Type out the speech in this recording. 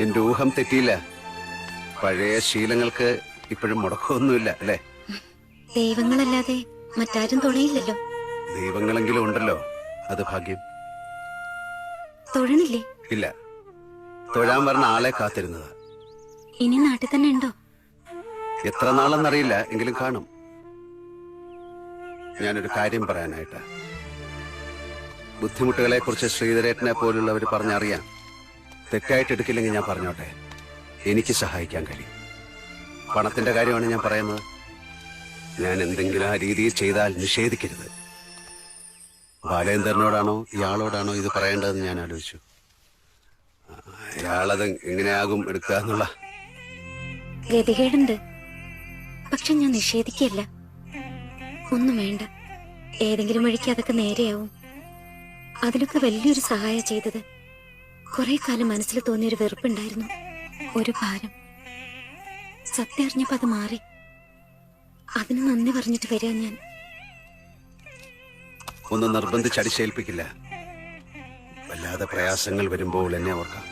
എന്റെ ഊഹം തെറ്റിയില്ല. പഴയ ശീലങ്ങൾക്ക് ഇപ്പോഴും മുടക്കമൊന്നുമില്ല അല്ലേ? ദൈവങ്ങളല്ലാതെ മറ്റാരും തുണയില്ലല്ലോ. ദൈവങ്ങളെങ്കിലും ഉണ്ടല്ലോ, അത് ഭാഗ്യം. തൊഴണില്ലേ? ഇല്ല, തൊഴാൻ പറഞ്ഞ ആളെ കാത്തിരുന്നത്. ഇനി നാട്ടിൽ തന്നെ ഉണ്ടോ? എത്ര നാളെന്നറിയില്ല, എങ്കിലും കാണും. ഞാനൊരു കാര്യം പറയാനായിട്ട്. ബുദ്ധിമുട്ടുകളെ കുറിച്ച് ശ്രീധരേട്ടനെ പോലുള്ളവർ പറഞ്ഞറിയാം. തെറ്റായിട്ട് എടുക്കില്ലെങ്കിൽ ഞാൻ പറഞ്ഞോട്ടെ, എനിക്ക് സഹായിക്കാൻ കഴിയും. പണത്തിന്റെ കാര്യമാണ് ഞാൻ പറയുന്നത്. ഞാൻ എന്തെങ്കിലും ആ രീതിയിൽ ചെയ്താൽ നിഷേധിക്കരുത്. ബാലേന്ദ്രനോടാണോ ഇയാളോടാണോ ഇത് പറയേണ്ടതെന്ന് ഞാൻ ആലോചിച്ചു. ഇയാളത് എങ്ങനെയാകും എടുക്കുക എന്നുള്ള ഗതികേടുണ്ട്. പക്ഷെ ഞാൻ നിഷേധിക്കല്ല. ഒന്നും വേണ്ട, ഏതെങ്കിലും വഴിക്ക് അതൊക്കെ നേരെയാവും. അതിലൊക്കെ വലിയൊരു സഹായം ചെയ്തത്. കുറെ കാലം മനസ്സിൽ തോന്നിയൊരു വെറുപ്പുണ്ടായിരുന്നു, ഒരു ഭാരം. സത്യം അറിഞ്ഞപ്പോ അത് മാറി. അതിന് നന്ദി പറഞ്ഞിട്ട് വരിക ഞാൻ. ഒന്നും നിർബന്ധിച്ചടിച്ചേൽപ്പിക്കില്ല. വല്ലാതെ പ്രയാസങ്ങൾ വരുമ്പോൾ എന്നെ ഓർക്കാം.